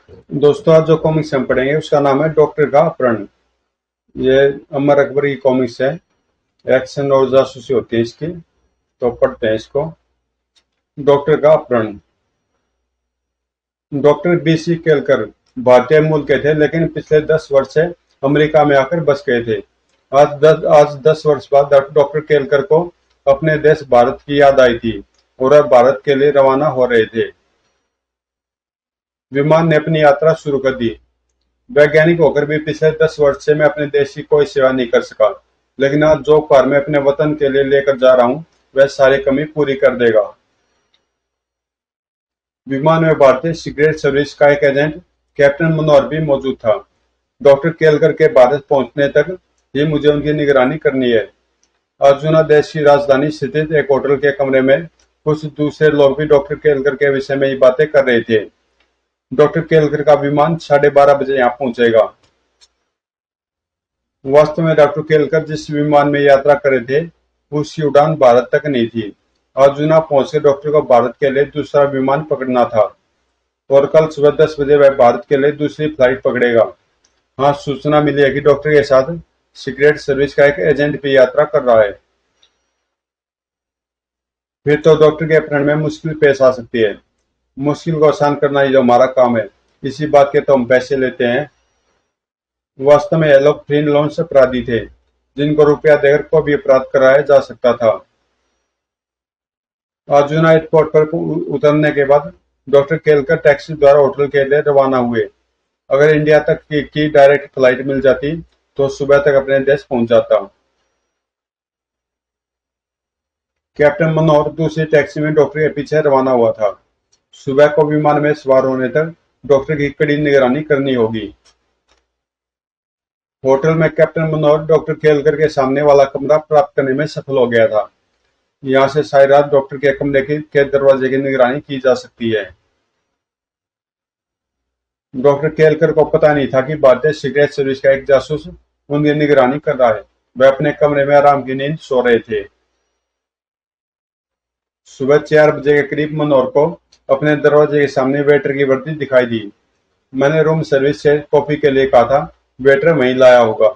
दोस्तों, आज जो कॉमिक्स हम पढ़ेंगे उसका नाम है डॉक्टर का अपहरण। ये अमर अकबर की कॉमिक्स है। एक्शन और जासूसी होती है इसकी। तो पढ़ते हैं इसको। डॉक्टर का अपहरण। डॉक्टर बीसी केलकर भारतीय मूल के थे, लेकिन पिछले 10 वर्ष से अमेरिका में आकर बस गए थे। आज 10 वर्ष बाद डॉक्टर केलकर को अपने देश भारत की याद आई थी और अब भारत के लिए रवाना हो रहे थे। विमान ने अपनी यात्रा शुरू कर दी। वैज्ञानिक होकर भी पिछले 10 वर्ष से मैं अपने देश की कोई सेवा नहीं कर सका, लेकिन आज जो उपहार मैं अपने वतन के लिए लेकर जा रहा हूँ वह सारी कमी पूरी कर देगा। विमान में भारतीय सीक्रेट सर्विस का एक एजेंट कैप्टन मनोहर भी मौजूद था। डॉक्टर केलकर के भारत पहुंचने तक ही मुझे उनकी निगरानी करनी है। अर्जुना देश की राजधानी स्थित एक होटल के कमरे में कुछ दूसरे लोग भी डॉक्टर केलकर के विषय में ही बातें कर रहे थे। डॉक्टर केलकर का विमान 12:30 बजे यहाँ पहुंचेगा। वास्तव में डॉक्टर केलकर जिस विमान में यात्रा कर रहे थे उसकी उड़ान भारत तक नहीं थी। अर्जुना पहुंचकर डॉक्टर को भारत के लिए दूसरा विमान पकड़ना था और कल सुबह 10 बजे वह भारत के लिए दूसरी फ्लाइट पकड़ेगा। हाँ, सूचना मिली है कि डॉक्टर के साथ सीक्रेट सर्विस का एक एजेंट भी यात्रा कर रहा है। फिर तो डॉक्टर के अपहरण में मुश्किल पेश आ सकती है। मुश्किल को आसान करना ही जो हमारा काम है, इसी बात के तो हम पैसे लेते हैं। वास्तव में ये लोग फ्री लॉन्च अपराधी थे जिनको रुपया देकर कोई भी अपराध कराया जा सकता था। अर्जुना एयरपोर्ट पर उतरने के बाद डॉक्टर केलकर टैक्सी द्वारा होटल के लिए रवाना हुए। अगर इंडिया तक की डायरेक्ट फ्लाइट मिल जाती तो सुबह तक अपने देश पहुंच जाता। कैप्टन मनोहर दूसरी टैक्सी में डॉक्टर के पीछे रवाना हुआ था। सुबह को विमान में सवार होने तक डॉक्टर की कड़ी निगरानी करनी होगी। होटल में कैप्टन मनोहर डॉक्टर केलकर के सामने वाला कमरा प्राप्त करने में सफल हो गया था। यहाँ से सारी रात डॉक्टर के कमरे के दरवाजे की निगरानी की जा सकती है। डॉक्टर केलकर को पता नहीं था कि भारतीय सीक्रेट सर्विस का एक जासूस उनकी निगरानी कर रहा है। वह अपने कमरे में आराम की नींद सो रहे थे। सुबह 4 बजे के करीब मनोहर को अपने दरवाजे के सामने वेटर की वर्दी दिखाई दी। मैंने रूम सर्विस से कॉफी के लिए कहा था, वेटर वहीं लाया होगा।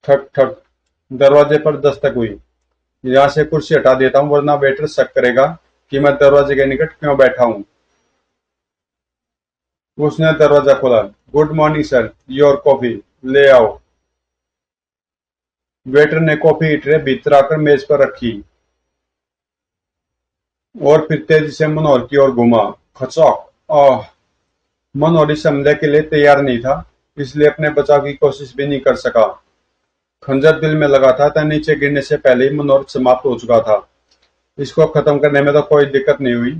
ठक ठक, दरवाजे पर दस्तक हुई। यहाँ से कुर्सी हटा देता हूँ वरना वेटर शक करेगा कि मैं दरवाजे के निकट क्यों बैठा हूँ। उसने दरवाजा खोला। Good morning sir, your coffee, ले आओ। वेटर ने कॉफी की ट्रे भीतर आकर मेज पर रखी और फिर तेजी से मनोहर की ओर घूमा। खचौक। आह! मनोहर इस हमले के लिए तैयार नहीं था, इसलिए अपने बचाव की कोशिश भी नहीं कर सका। खंजर दिल में लगा था तो नीचे गिरने से पहले ही मनोहर समाप्त हो चुका था। इसको खत्म करने में तो कोई दिक्कत नहीं हुई।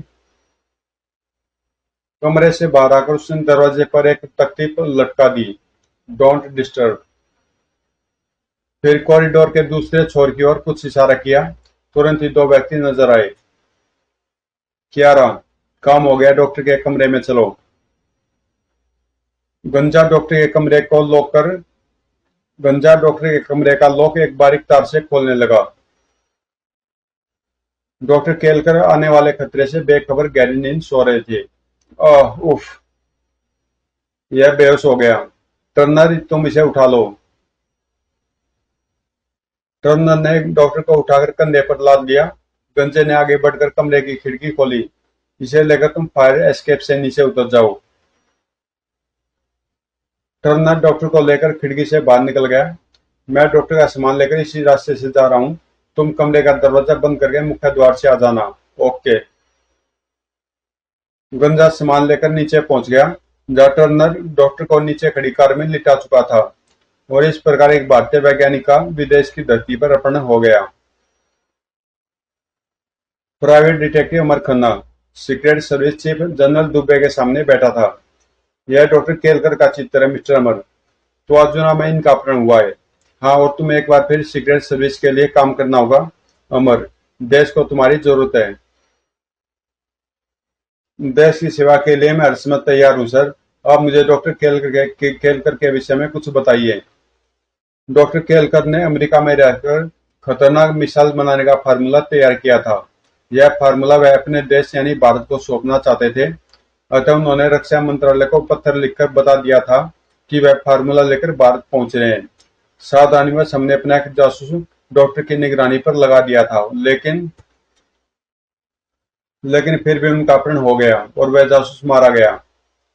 कमरे से बाहर आकर उसने दरवाजे पर एक तख्ती पर लटका दी, डोंट डिस्टर्ब। फिर कॉरिडोर के दूसरे छोर की ओर कुछ इशारा किया। तुरंत ही 2 व्यक्ति नजर आए। क्यारा, काम हो गया, डॉक्टर के कमरे में चलो। गंजा डॉक्टर के कमरे को लॉक कर गंजा डॉक्टर के कमरे का लॉक एक बारीक तार से खोलने लगा। डॉक्टर केलकर आने वाले खतरे से बेखबर गहरी नींद सो रहे थे। उफ! यह बेहोश हो गया। टर्नर, तुम इसे उठा लो। टर्नर ने डॉक्टर को उठाकर कंधे पर लाद लिया। गंजे ने आगे बढ़कर कमरे की खिड़की खोली। इसे लेकर तुम फायर एस्केप से नीचे उतर जाओ। टर्नर डॉक्टर को लेकर खिड़की से बाहर निकल गया। मैं डॉक्टर का सामान लेकर इसी रास्ते से जा रहा हूँ। तुम कमरे का दरवाजा बंद करके मुख्य द्वार से आ जाना। ओके। गंजा सामान लेकर नीचे पहुंच गया, जहाँ टर्नर डॉक्टर को नीचे खड़ी कार में लिटा चुका था। और इस प्रकार एक भारतीय वैज्ञानिक का विदेश की धरती पर अपहरण हो गया। Private detective Amar Khanna secret service chief general Dubey के सामने बैठा था। यह डॉक्टर केलकर का चित्र है मिस्टर अमर। तो अर्जुना में इनका अपहरण हुआ है। हाँ, और तुम्हें एक बार फिर सीक्रेट सर्विस के लिए काम करना होगा अमर। देश को तुम्हारी जरूरत है। देश की सेवा के लिए मैं हर समय तैयार हूँ सर। आप मुझे डॉक्टर केलकर के विषय में कुछ बताइए। डॉक्टर केलकर ने अमेरिका में रहकर खतरनाक मिसाइल बनाने का फार्मूला तैयार किया था। यह फार्मूला वह अपने देश यानी भारत को सौंपना चाहते थे। अतः उन्होंने रक्षा मंत्रालय को पत्र लिखकर बता दिया था कि वह फार्मूला लेकर भारत पहुंच रहे हैं। सावधानीवश हमने अपना एक जासूस डॉक्टर की निगरानी पर लगा दिया था, लेकिन फिर भी उनका अपहरण हो गया और वह जासूस मारा गया।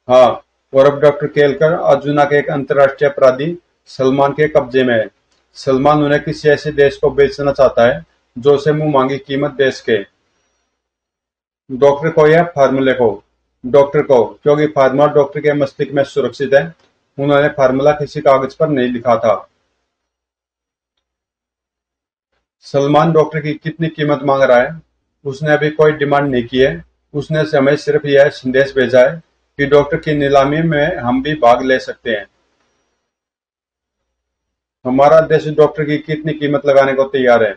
हाँ, और अब डॉक्टर केलकर अर्जुना के एक अंतर्राष्ट्रीय अपराधी सलमान के कब्जे में है। सलमान उन्हें किसी ऐसे देश को बेचना चाहता है जो उसे मुंह मांगी कीमत दे सके। डॉक्टर को या फार्मूले को? डॉक्टर को, क्योंकि फार्मूला डॉक्टर के मस्तिष्क में सुरक्षित है। उन्होंने फार्मूला किसी कागज पर नहीं लिखा था। सलमान डॉक्टर की कितनी कीमत मांग रहा है? उसने अभी कोई डिमांड नहीं की है। उसने हमें सिर्फ यह संदेश भेजा है कि डॉक्टर की नीलामी में हम भी भाग ले सकते हैं। हमारा देश डॉक्टर की कितनी कीमत लगाने को तैयार है?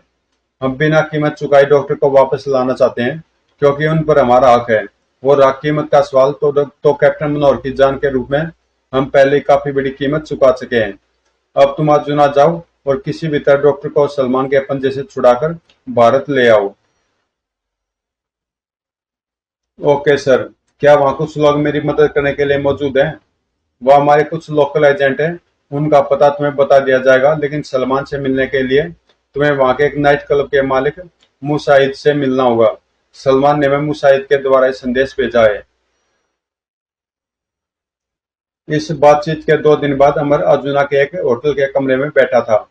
हम बिना कीमत चुकाए डॉक्टर को वापस लाना चाहते हैं, क्योंकि उन पर हमारा हक है। और हक कीमत का सवाल तो कैप्टन मनोहर की जान के रूप में हम पहले ही काफी बड़ी कीमत चुका चुके हैं। अब तुम आज चुना जाओ और किसी भी तरह डॉक्टर को सलमान के पंजे से छुड़ाकर भारत ले आओ। Okay sir. क्या वहाँ कुछ लोग मेरी मदद करने के लिए मौजूद हैं? वह हमारे कुछ लोकल एजेंट हैं। उनका पता तुम्हें बता दिया जाएगा, लेकिन सलमान से मिलने के लिए तुम्हें वहाँ के एक नाइट क्लब के मालिक मुसाहिद से मिलना होगा। सलमान ने हमें मुसाहिद के द्वारा ये संदेश भेजा है। इस बातचीत के 2 दिन बाद अमर अर्जुना के एक होटल के कमरे में बैठा था।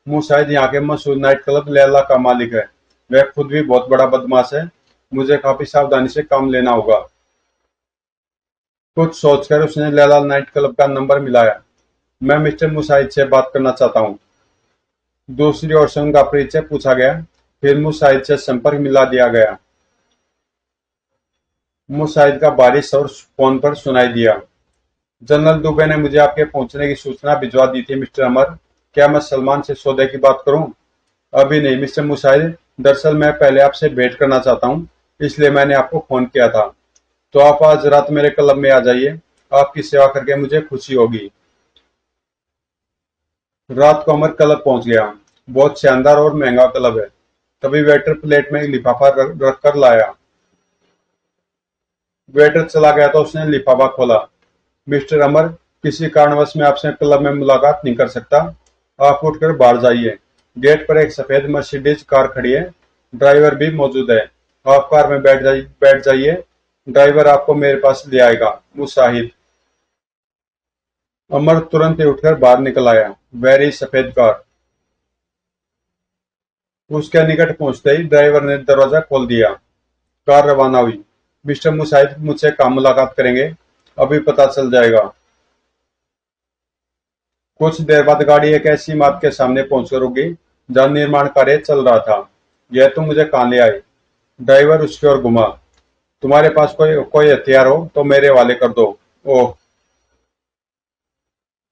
मुसाहिद यहाँ के मशहूर नाइट क्लब लैला का मालिक है। वह खुद भी बहुत बड़ा बदमाश है। मुझे काफी सावधानी से काम लेना होगा। कुछ सोचकर उसने लैला नाइट क्लब का नंबर मिलाया। मैं मिस्टर मुसाहिद से बात करना चाहता हूँ। दूसरी ओर से उनका परिचय पूछा गया। फिर मुसाहिद से संपर्क मिला दिया गया। मुसाहिद का भारी स्वर फोन पर सुनाई दिया। जनरल दुबे ने मुझे आपके पहुंचने की सूचना भिजवा दी थी मिस्टर अमर। क्या मैं सलमान से सौदे की बात करूं? अभी नहीं मिस्टर मुसाहिद। दरअसल मैं पहले आपसे भेंट करना चाहता हूं, इसलिए मैंने आपको फोन किया था। तो आप आज रात मेरे क्लब में आ जाइए। आपकी सेवा करके मुझे खुशी होगी। रात को अमर क्लब पहुंच गया। बहुत शानदार और महंगा क्लब है। तभी वेटर प्लेट में एक लिफाफा रख कर लाया। वेटर चला गया तो उसने लिफाफा खोला। मिस्टर अमर, किसी कारणवश मैं आपसे क्लब में मुलाकात नहीं कर सकता। आप उठकर बाहर जाइए। गेट पर एक सफेद मर्सिडीज कार खड़ी है। ड्राइवर भी मौजूद है। आप कार में बैठ जाइए। ड्राइवर आपको मेरे पास ले आएगा। मुसाहिद। अमर तुरंत ही उठकर बाहर निकल आया। वह सफेद कार। उसके निकट पहुंचते ही ड्राइवर ने दरवाजा खोल दिया। कार रवाना हुई। मिस्टर मुसाहिद मुझसे कहाँ मुलाकात करेंगे? अभी पता चल जाएगा। कुछ देर बाद गाड़ी एक ऐसी इमारत के सामने पहुंचकर रुकी जहां निर्माण कार्य चल रहा था। यह तुम मुझे कहाँ ले आए? ड्राइवर उसकी ओर घुमा। तुम्हारे पास कोई हथियार हो तो मेरे हवाले कर दो। ओह।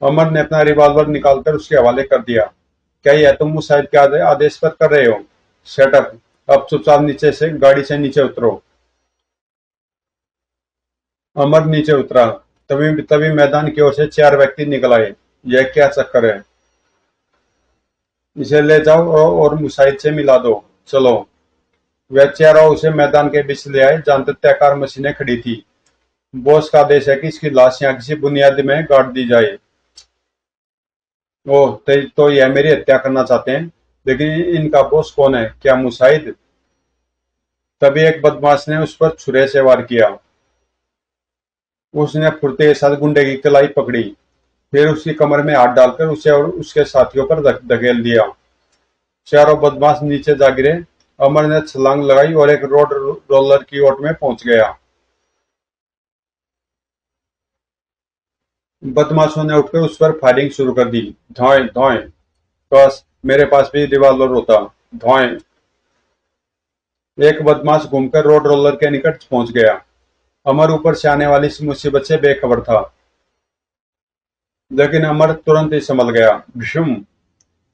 अमर ने अपना रिवॉल्वर निकालकर उसके हवाले कर दिया। क्या यह तुम मुसाहिद के आदेश पर कर रहे हो? सेटअप। अब चुपचाप नीचे से गाड़ी से नीचे उतरो। अमर नीचे उतरा। तभी तभी मैदान की ओर से 4 व्यक्ति निकल आए। यह क्या चक्कर है? इसे ले जाओ और मुसाहिद से मिला दो। चलो। वह चारों उसे मैदान के बीच ले आए जहां तख्ताकार मशीनें खड़ी थी। बॉस का आदेश है कि इसकी लाश यहाँ किसी बुनियादी में गाड़ दी जाए। ओह, तो यह मेरी हत्या करना चाहते हैं। लेकिन इनका बॉस कौन है? क्या मुसाहिद? तभी एक बदमाश ने उस पर छुरे से वार किया। उसने फुर्ती के साथ गुंडे की कलाई पकड़ी। फिर उसकी कमर में हाथ डालकर उसे और उसके साथियों पर धकेल दिया। चारों बदमाश नीचे जा गिरे। अमर ने छलांग लगाई और एक रोड रोलर की ओट में पहुंच गया। बदमाशों ने उठकर उस पर फायरिंग शुरू कर दी। धौएं धौएं। बस मेरे पास भी रिवॉल्वर होता। धौएं। एक बदमाश घूमकर रोड रोलर के निकट पहुंच गया। अमर ऊपर से आने वाली इस मुसीबत से बेखबर था। लेकिन अमर तुरंत ही संभल गया। भीषुम।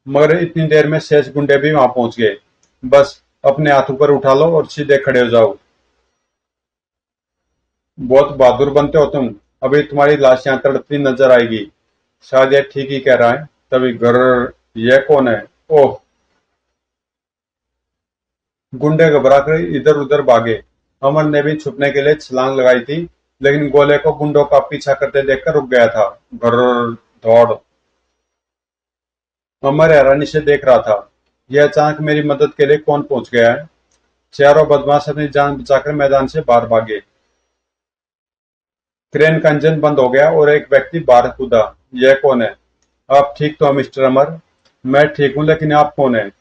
मगर इतनी देर में शेष गुंडे भी वहां पहुंच गए। बस अपने हाथ ऊपर उठा लो और सीधे खड़े हो जाओ। बहुत बहादुर बनते हो तुम। अभी तुम्हारी लाश यहाँ तड़पती नजर आएगी। शायद यह ठीक ही कह रहा है। तभी घर। यह कौन है? ओह। गुंडे घबराकर इधर उधर भागे। अमर ने भी छुपने के लिए छलांग लगाई थी। लेकिन गोले को गुंडों का पीछा करते देखकर रुक गया था। घर दौड़। अमर हैरानी से देख रहा था। यह अचानक मेरी मदद के लिए कौन पहुंच गया है? चारों बदमाश अपनी जान बचाकर मैदान से बाहर भागे। क्रेन का इंजन बंद हो गया और एक व्यक्ति बाहर कूदा। यह कौन है? आप ठीक तो हैं मिस्टर अमर? मैं ठीक हूं, लेकिन आप कौन है?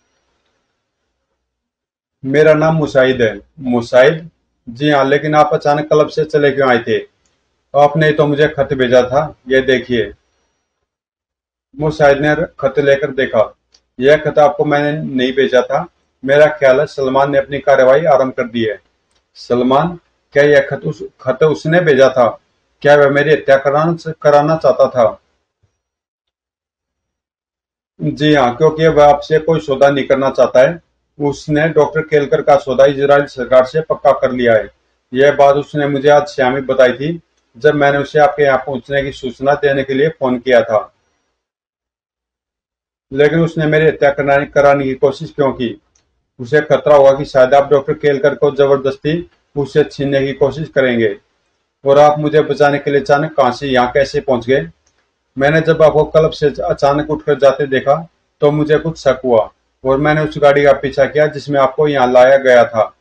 मेरा नाम मुसाइद है। मुसाइद? जी हाँ, लेकिन आप अचानक क्लब से चले क्यों आए थे? आपने तो मुझे खत भेजा था, ये देखिए। मुसाइद ने खत लेकर देखा। यह खत आपको मैंने नहीं भेजा था। मेरा ख्याल है सलमान ने अपनी कार्रवाई आरंभ कर दी है। सलमान? क्या यह खत उसने भेजा था? क्या वह मेरी हत्या कराना चाहता था? जी हाँ, क्योंकि वह आपसे कोई सौदा नहीं करना चाहता है। उसने डॉक्टर केलकर का सौदा इजराइल सरकार से पक्का कर लिया है। यह बात उसने मुझे आज शाम ही बताई थी, जब मैंने उसे आपके यहाँ पहुंचने की सूचना देने के लिए फोन किया था। लेकिन उसने मेरी हत्या कराने की कोशिश क्यों की? उसे खतरा हुआ कि शायद आप डॉक्टर केलकर को जबरदस्ती उससे छीनने की कोशिश करेंगे। और आप मुझे बचाने के लिए अचानक कहां से यहाँ कैसे पहुंच गए? मैंने जब आपको क्लब से अचानक उठकर जाते देखा, तो मुझे कुछ शक हुआ और मैंने उस गाड़ी का पीछा किया जिसमें आपको यहाँ लाया गया था।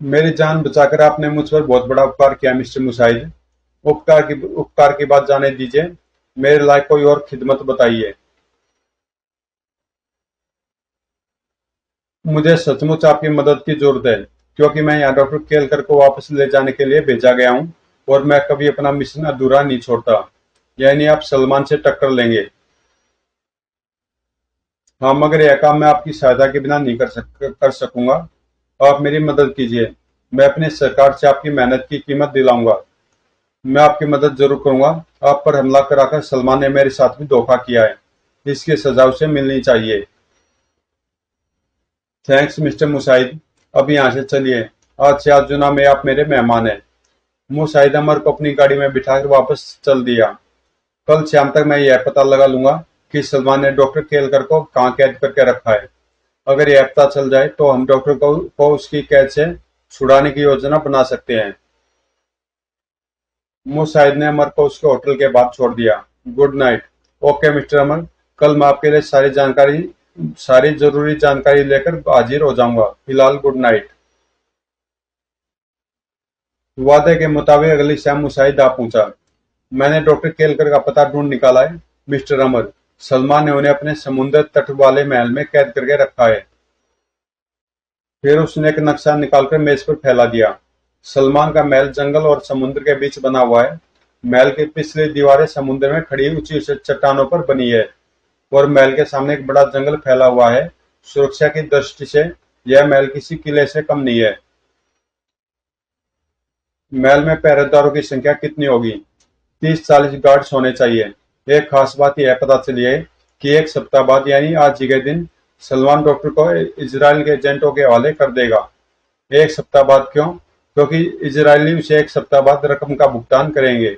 मेरी जान बचाकर आपने मुझ पर बहुत बड़ा उपकार किया मिस्टर मुसाइद। उपकार की बात जाने दीजिए। मेरे लायक कोई और खिदमत बताइए। मुझे सचमुच आपकी मदद की जरूरत है, क्योंकि मैं यहाँ डॉक्टर केलकर को वापस ले जाने के लिए भेजा गया हूँ और मैं कभी अपना मिशन अधूरा नहीं छोड़ता। यानी आप सलमान से टक्कर लेंगे? हाँ, मगर यह काम मैं आपकी सहायता के बिना नहीं कर सकूंगा। आप मेरी मदद कीजिए। मैं अपनी सरकार से आपकी मेहनत की कीमत दिलाऊंगा। मैं आपकी मदद जरूर करूंगा। आप पर हमला कराकर सलमान ने मेरे साथ भी धोखा किया है। इसकी सजा उसे मिलनी चाहिए। Thanks mister Musaid. अब यहाँ से चलिए। आज से आज जुना में आप मेरे मेहमान हैं। मुसाइद अमर को अपनी गाड़ी में बिठाकर वापस चल दिया। कल शाम तक मैं यह पता लगा लूंगा कि सलमान ने डॉक्टर केलकर को कहाँ कैद करके रखा है। अगर यह पता चल जाए तो हम डॉक्टर को उसकी कैद से छुड़ाने की योजना बना सकते हैं। मुसाहिद ने अमर को उसके होटल के बाद छोड़ दिया। Good night. ओके मिस्टर अमर, कल मैं आपके लिए सारी जरूरी जानकारी लेकर हाजिर हो जाऊंगा। फिलहाल गुड नाइट। वादे के मुताबिक अगली शाम मुसाहिद आ पहुंचा। मैंने डॉक्टर केलकर का पता ढूंढ निकाला है मिस्टर अमर। सलमान ने उन्हें अपने समुद्र तट वाले महल में कैद करके रखा है। फिर उसने एक नक्शा निकालकर मेज पर फैला दिया। सलमान का महल जंगल और समुद्र के बीच बना हुआ है। महल की पिछली दीवारें समुद्र में खड़ी ऊंची चट्टानों पर बनी है और महल के सामने एक बड़ा जंगल फैला हुआ है। सुरक्षा की दृष्टि से यह महल किसी किले से कम नहीं है। महल में पहरेदारों की संख्या कितनी होगी? 30-40 गार्ड्स होने चाहिए। एक खास बात यह पता चली है कि एक सप्ताह बाद यानी आज ही के दिन सलमान डॉक्टर को इजराइल के एजेंटों के हवाले कर देगा। एक सप्ताह बाद क्यों? क्योंकि इजरायली उसे एक सप्ताह बाद रकम का भुगतान करेंगे।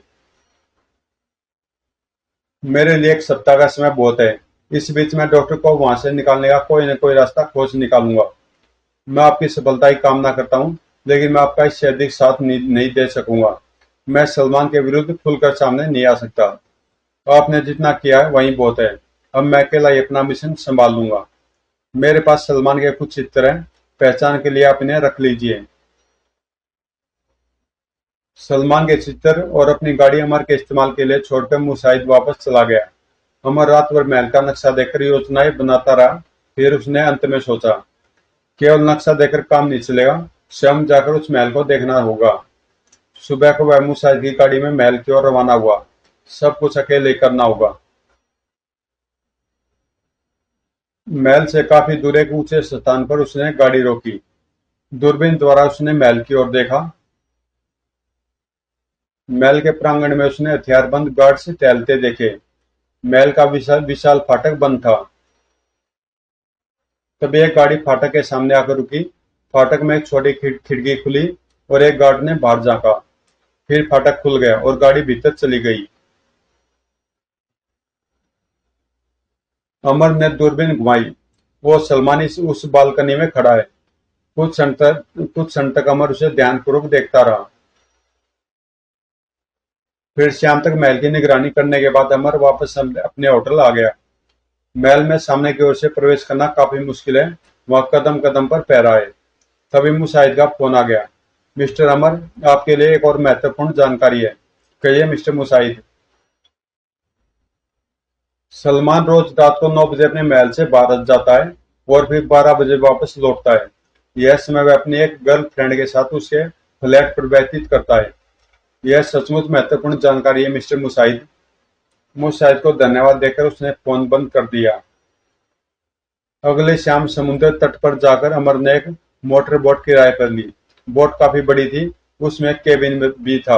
मेरे लिए एक सप्ताह का समय बहुत है। इस बीच मैं डॉक्टर को वहां से निकालने का कोई न कोई रास्ता खोज निकालूंगा। मैं आपकी सफलता की कामना करता हूँ, लेकिन मैं आपका इससे अधिक साथ नहीं दे सकूंगा। मैं सलमान के विरुद्ध खुलकर सामने नहीं आ सकता। आपने जितना किया है वही बहुत है। अब मैं अकेला ही अपना मिशन संभाल लूंगा। मेरे पास सलमान के कुछ चित्र हैं। पहचान के लिए आप इन्हें रख लीजिए। सलमान के चित्र और अपनी गाड़ी अमर के इस्तेमाल के लिए छोड़कर मुसाहिद वापस चला गया। अमर रात भर महल का नक्शा देखकर योजनाएं बनाता रहा। फिर उसने अंत में सोचा, केवल नक्शा देखकर काम नहीं चलेगा, स्वयं जाकर उस महल को देखना होगा। सुबह को वह मुसाहिद की गाड़ी में महल की ओर रवाना हुआ। सब कुछ अकेले ही करना होगा। महल से काफी दूर एक ऊंचे स्थान पर उसने गाड़ी रोकी। दूरबीन द्वारा उसने महल की ओर देखा। महल के प्रांगण में उसने हथियारबंद गार्ड्स टहलते देखे। महल का विशाल विशाल फाटक बंद था। तभी एक गाड़ी फाटक के सामने आकर रुकी। फाटक में एक छोटी खिड़की खुली और एक गार्ड ने बाहर झांका। फिर फाटक खुल गया और गाड़ी भीतर चली गई। अमर ने दूरबीन घुमाई। वो सलमान उस बालकनी में खड़ा है। कुछ क्षण तक अमर उसे ध्यानपूर्वक देखता रहा। फिर शाम तक महल की निगरानी करने के बाद अमर वापस अपने होटल आ गया। महल में सामने की ओर से प्रवेश करना काफी मुश्किल है, वह कदम कदम पर पहरा है। तभी मुसाहिद का फोन आ गया। मिस्टर अमर, आपके लिए एक और महत्वपूर्ण जानकारी है। कहिए मिस्टर मुसाहिद। सलमान रोज रात को 9 बजे अपने महल से बाहर जाता है और फिर 12 बजे वापस लौटता है। यह समय वह अपनी एक गर्लफ्रेंड के साथ उसके फ्लैट पर व्यतीत करता है। यह सचमुच महत्वपूर्ण जानकारी है मिस्टर मुसाहिद। मुसाहिद को धन्यवाद देकर उसने फोन बंद कर दिया। अगले शाम समुद्र तट पर जाकर अमर ने एक मोटर बोट किराए पर ली। बोट काफी बड़ी थी, उसमें केबिन भी था।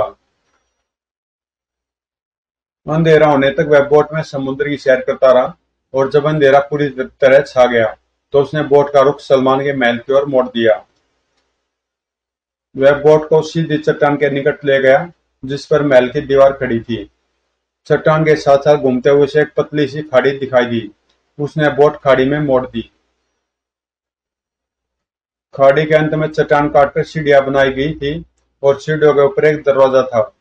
अंधेरा होने तक वह बोट में समुद्र की सैर करता रहा और जब अंधेरा पूरी तरह छा गया तो उसने बोट का रुख सलमान के महल की ओर मोड़ दिया। वह बोट को सीधी चट्टान के निकट ले गया जिस पर महल की दीवार खड़ी थी। चट्टान के साथ साथ घूमते हुए उसे एक पतली सी खाड़ी दिखाई दी। उसने बोट खाड़ी में मोड़ दी। खाड़ी के अंत में चट्टान काटकर सीढ़ियां बनाई गई थी और सीढ़ियों के ऊपर एक दरवाजा था।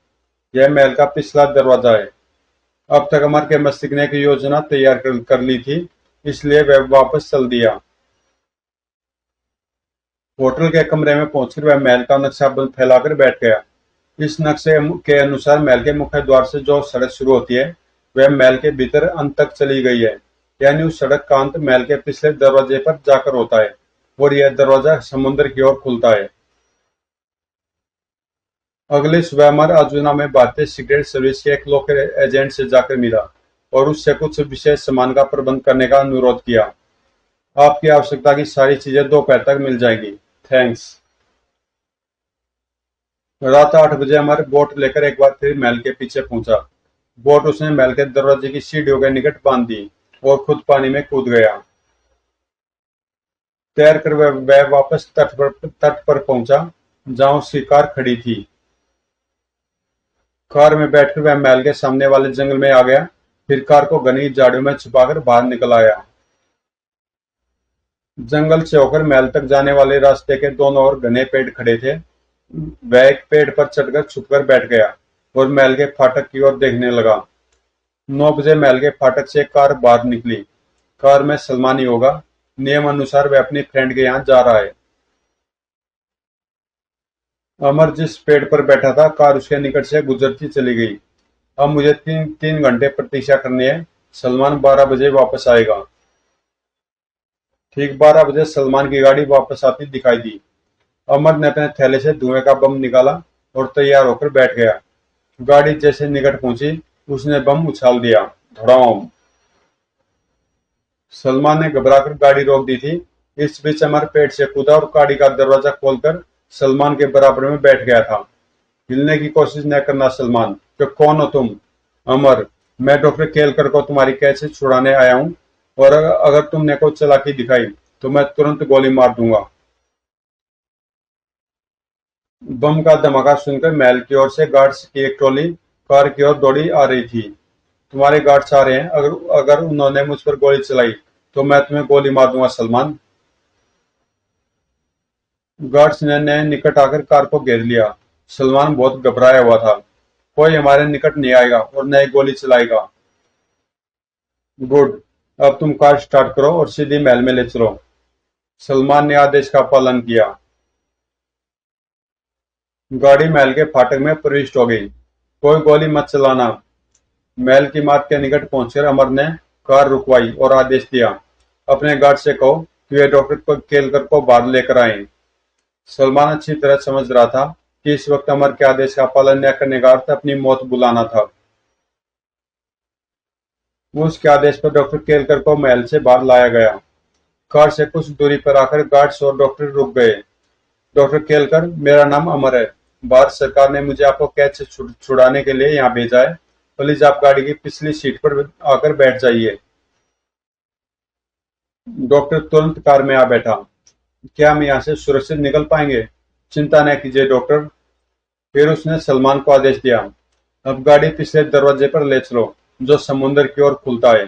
यह महल का पिछला दरवाजा है। अब तक अमर के मस्तिष्क ने एक योजना तैयार कर ली थी, इसलिए वह वापस चल दिया। होटल के कमरे में पहुंचकर वह महल का नक्शा फैलाकर बैठ गया। इस नक्शे के अनुसार महल के मुख्य द्वार से जो सड़क शुरू होती है वह महल के भीतर अंत तक चली गई है, यानी उस सड़क का अंत महल के पिछले दरवाजे पर जाकर होता है और यह दरवाजा समुद्र की ओर खुलता है। अगली सुबह अमर अर्जुना में भारतीय सीक्रेट सर्विस के एक लोकल एजेंट से जाकर मिला और उससे कुछ विशेष सामान का प्रबंध करने का अनुरोध किया। आपकी आवश्यकता की सारी चीजें दोपहर तक मिल जाएंगी। थैंक्स। रात 8 बजे अमर बोट लेकर एक बार फिर महल के पीछे पहुंचा। बोट उसने महल के दरवाजे की सीढ़ियों के निकट बांध दी और खुद पानी में कूद गया। तैरकर वह वापस तट पर पहुंचा जहां उसकी कार खड़ी थी। कार में बैठकर वह महल के सामने वाले जंगल में आ गया, फिर कार को घनी झाड़ियों में छुपाकर बाहर निकल आया। जंगल से होकर महल तक जाने वाले रास्ते के दोनों ओर घने पेड़ खड़े थे। वह एक पेड़ पर चढ़कर छुपकर बैठ गया और महल के फाटक की ओर देखने लगा। 9 बजे महल के फाटक से एक कार बाहर निकली। कार में सलमान ही होगा। नियम अनुसार वह अपनी फ्रेंड के यहाँ जा रहा है। अमर जिस पेड़ पर बैठा था कार उसके निकट से गुजरती चली गई। अब मुझे तीन तीन घंटे प्रतीक्षा करनी है। सलमान 12 बजे वापस आएगा। ठीक 12 बजे सलमान की गाड़ी वापस आती दिखाई दी। अमर ने अपने थैले से धुएं का बम निकाला और तैयार होकर बैठ गया। गाड़ी जैसे निकट पहुंची उसने बम उछाल दिया। धड़ाम। सलमान ने घबराकर गाड़ी रोक दी थी। इस बीच अमर पेड़ से कूदा और गाड़ी का दरवाजा खोलकर सलमान के बराबर में बैठ गया था। हिलने की कोशिश न करना सलमान। कि कौन हो तुम? अमर, मैं डॉक्टर केलकर को तुम्हारी कैद से छुड़ाने आया हूँ और अगर तुमने कोई चालाकी दिखाई तो मैं तुरंत गोली मार दूंगा। बम का धमाका सुनकर महल की ओर से गार्ड्स की एक टोली कार की ओर दौड़ी आ रही थी। तुम्हारे गार्ड्स आ रहे हैं। अगर अगर उन्होंने मुझ पर गोली चलाई तो मैं तुम्हें गोली मार दूंगा सलमान। गार्ड्स ने निकट आकर कार को घेर लिया। सलमान बहुत घबराया हुआ था। कोई हमारे निकट नहीं आएगा और न ही गोली चलाएगा। गुड। अब तुम कार स्टार्ट करो और सीधी महल में ले चलो। सलमान ने आदेश का पालन किया। गाड़ी महल के फाटक में प्रविष्ट हो गई। कोई गोली मत चलाना। महल की मार्ग के निकट पहुंचकर अमर ने कार रुकवाई और आदेश दिया। अपने गार्ड से कहो कि वे डॉक्टर केलकर को बाहर लेकर आए। सलमान अच्छी तरह समझ रहा था कि इस वक्त अमर के आदेश का पालन न करने का अर्थ अपनी मौत बुलाना था। उसके आदेश पर डॉक्टर केलकर को महल से बाहर लाया गया। कार से कुछ दूरी पर आकर गार्ड्स और डॉक्टर रुक गए। डॉक्टर केलकर, मेरा नाम अमर है। भारत सरकार ने मुझे आपको कैद से छुड़ाने के लिए यहाँ भेजा है। प्लीज आप गाड़ी की पिछली सीट पर आकर बैठ जाइए। डॉक्टर तुरंत कार में आ बैठा। क्या हम यहाँ से सुरक्षित निकल पाएंगे? चिंता न कीजिए डॉक्टर। फिर उसने सलमान को आदेश दिया। अब गाड़ी पिछले दरवाजे पर ले चलो जो समुद्र की ओर खुलता है।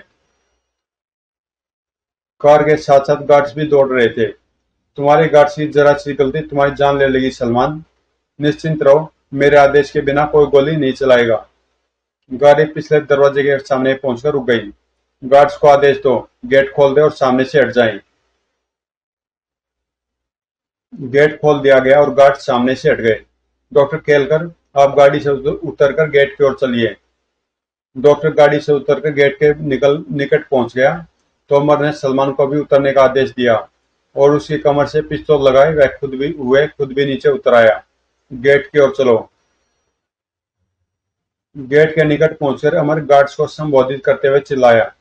कार के साथ साथ गार्ड्स भी दौड़ रहे थे। तुम्हारी गार्ड की जरा सी गलती तुम्हारी जान ले लेगी सलमान। निश्चिंत रहो, मेरे आदेश के बिना कोई गोली नहीं चलाएगा। गाड़ी पिछले दरवाजे के सामने पहुंचकर रुक गई। गार्ड्स को आदेश दो, गेट खोल दे और सामने से हट जाएं। गेट खोल दिया गया और गार्ड सामने से हट गए। डॉक्टर केलकर, आप गाड़ी से उतरकर गेट की ओर चलिए। डॉक्टर गाड़ी से उतरकर गेट के निकट पहुंच गया तो अमर ने सलमान को भी उतरने का आदेश दिया और उसकी कमर से पिस्तौल लगाए वह खुद भी नीचे उतर आया। गेट की ओर चलो। गेट के निकट पहुंचकर अमर गार्ड्स को संबोधित करते हुए चिल्लाया,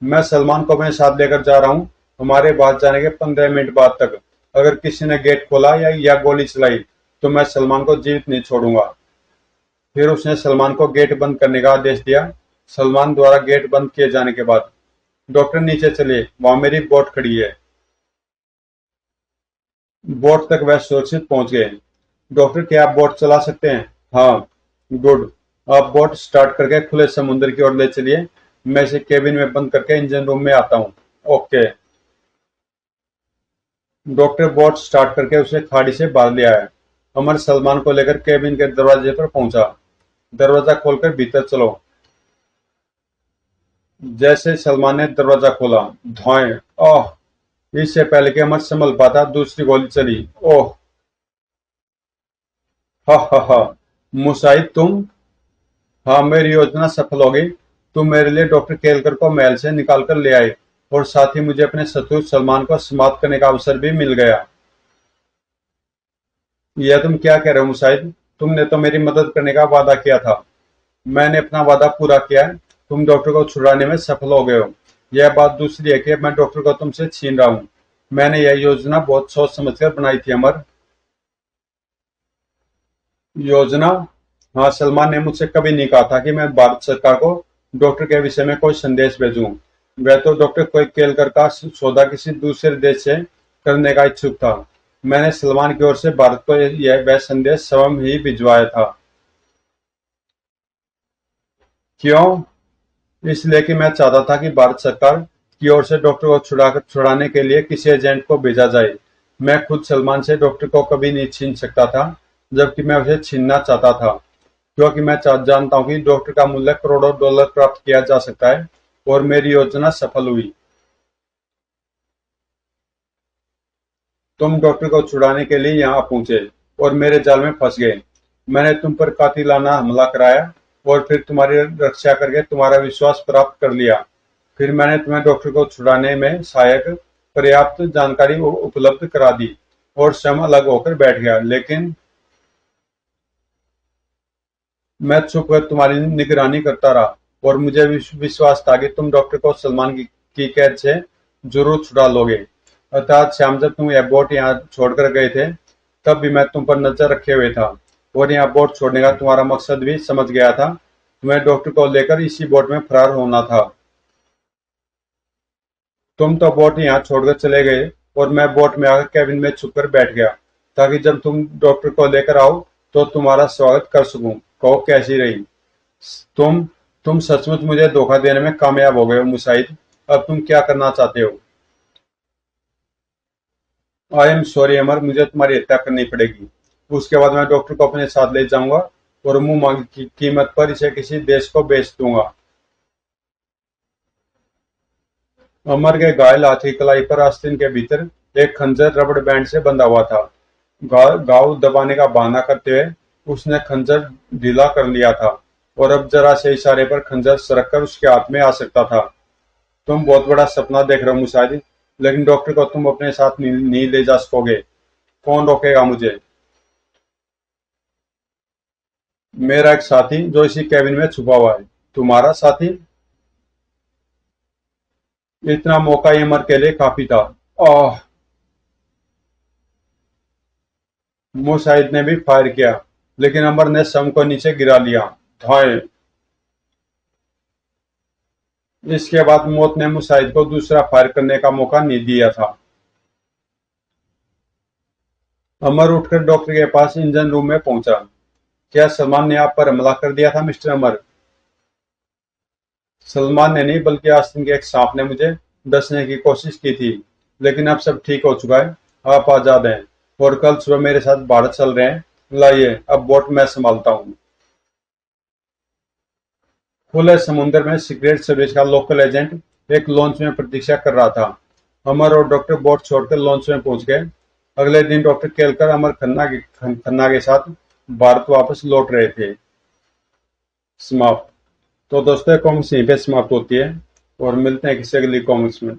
मैं सलमान को अपने साथ लेकर जा रहा हूं। हमारे बाहर जाने के 15 मिनट बाद तक अगर किसी ने गेट खोला या गोली चलाई तो मैं सलमान को जीवित नहीं छोड़ूंगा। फिर उसने सलमान को गेट बंद करने का आदेश दिया। सलमान द्वारा गेट बंद किए जाने के बाद डॉक्टर नीचे चले, वहां मेरी बोट खड़ी है। बोट तक वह सुरक्षित पहुंच गए। डॉक्टर, क्या आप बोट चला सकते हैं? हाँ। गुड। आप बोट स्टार्ट करके खुले समुद्र की ओर ले चलिए। मैं इसे केबिन में बंद करके इंजन रूम में आता हूँ। ओके। डॉक्टर बोट स्टार्ट करके उसे खाड़ी से बाहर ले आया। अमर सलमान को लेकर केबिन के दरवाजे पर पहुंचा। दरवाजा खोलकर भीतर चलो। जैसे सलमान ने दरवाजा खोला, धुआं, ओह! इससे पहले कि अमर संभल पाता दूसरी गोली चली। ओह! हा हा हा। मुसाहिद तुम? हाँ, मेरी योजना सफल हो गई। तुम मेरे लिए डॉक्टर केलकर को महल से निकाल कर ले आए और साथ ही मुझे अपने शत्रु सलमान को समाप्त करने का अवसर भी मिल गया। यह तुम क्या कह रहे हो मुसाहिद? तुमने तो मेरी मदद करने का वादा किया था। मैंने अपना वादा पूरा किया है। तुम डॉक्टर को छुड़ाने में सफल हो गए हो। यह बात दूसरी है कि मैं डॉक्टर को तुमसे छीन रहा हूँ। मैंने यह योजना बहुत सोच समझकर बनाई थी अमर। योजना? हाँ, सलमान ने मुझसे कभी नहीं कहा था कि मैं भारत सरकार को डॉक्टर के विषय में कोई संदेश भेजूं। वह तो डॉक्टर कोई केलकर का सौदा किसी दूसरे देश से करने का इच्छुक था। मैंने सलमान की ओर से भारत को यह वह संदेश स्वयं ही भिजवाया था। क्यों? इसलिए कि मैं चाहता था कि भारत सरकार की ओर से डॉक्टर को छुड़ाने के लिए किसी एजेंट को भेजा जाए। मैं खुद सलमान से डॉक्टर को कभी नहीं छीन सकता था, जबकि मैं उसे छीनना चाहता था, क्योंकि मैं जानता हूँ कि डॉक्टर का मूल्य करोड़ों डॉलर प्राप्त किया जा सकता है। और मेरी योजना सफल हुई। तुम डॉक्टर को छुड़ाने के लिए यहाँ पहुंचे और मेरे जाल में फंस गए। मैंने तुम पर कातिलाना हमला कराया और फिर तुम्हारी रक्षा करके तुम्हारा विश्वास प्राप्त कर लिया। फिर मैंने तुम्हें डॉक्टर को छुड़ाने में सहायक पर्याप्त जानकारी उपलब्ध करा दी और स्वयं अलग होकर बैठ गया। लेकिन मैं छुप कर तुम्हारी निगरानी करता रहा और मुझे विश्वास था कि तुम डॉक्टर को सलमान की कैद से जरूर छुड़ा लोगे। अर्थात शाम जब तुम यह बोट यहाँ छोड़कर गए थे, तब भी मैं तुम पर नजर रखे हुए था और यहाँ बोट छोड़ने का तुम्हारा मकसद भी समझ गया था। तुम्हें डॉक्टर को लेकर इसी बोट में फरार होना था। तुम तो बोट यहाँ छोड़कर चले गए और मैं बोट में आकर कैबिन में छुपकर बैठ गया, ताकि जब तुम डॉक्टर को लेकर आओ तो तुम्हारा स्वागत कर सकूं। कहो, कैसी रही? तुम तुम सचमुच मुझे धोखा देने में कामयाब हो गए हो मुसाहिद। अब तुम क्या करना चाहते हो? आई एम सॉरी अमर, मुझे तुम्हारी हत्या करनी पड़ेगी। उसके बाद मैं डॉक्टर को अपने साथ ले जाऊंगा और मुंह मांगी की कीमत पर इसे किसी देश को बेच दूंगा। अमर के घायल हाथ की कलाई पर आस्तीन के भीतर एक खंजर रबड़ बैंड से बंधा हुआ था। घाव दबाने का बहाना करते हुए उसने खंजर ढीला कर लिया था और अब जरा से इशारे पर खंजर सरक कर उसके हाथ में आ सकता था। तुम बहुत बड़ा सपना देख रहे हो मुसाहिद, लेकिन डॉक्टर को तुम अपने साथ नहीं ले जा सकोगे। कौन रोकेगा मुझे? मेरा एक साथी जो इसी कैबिन में छुपा हुआ है। तुम्हारा साथी? इतना मौका ही अमर के लिए काफी था। आह! मुसाहिद ने भी फायर किया, लेकिन अमर ने सम को नीचे गिरा लिया। धाए! इसके बाद मौत ने मुसाहिद को दूसरा फायर करने का मौका नहीं दिया था। अमर उठकर डॉक्टर के पास इंजन रूम में पहुंचा। क्या सलमान ने आप पर हमला कर दिया था मिस्टर अमर? सलमान ने नहीं, बल्कि आस्तीन के एक सांप ने मुझे डसने की कोशिश की थी, लेकिन अब सब ठीक हो चुका है। आप आजाद हैं और कल सुबह मेरे साथ भारत चल रहे हैं। लाइए, अब बोट मैं संभालता हूँ। खुले समुद्र में सीक्रेट सर्विस का लोकल एजेंट एक लॉन्च में प्रतीक्षा कर रहा था। अमर और डॉक्टर बोट छोड़कर लॉन्च में पहुंच गए। अगले दिन डॉक्टर केलकर अमर खन्ना के साथ भारत वापस लौट रहे थे। समाप्त। तो दोस्तों, कॉमिक्स यहीं पे समाप्त होती है और मिलते हैं किसी अगली कॉमिक्स में।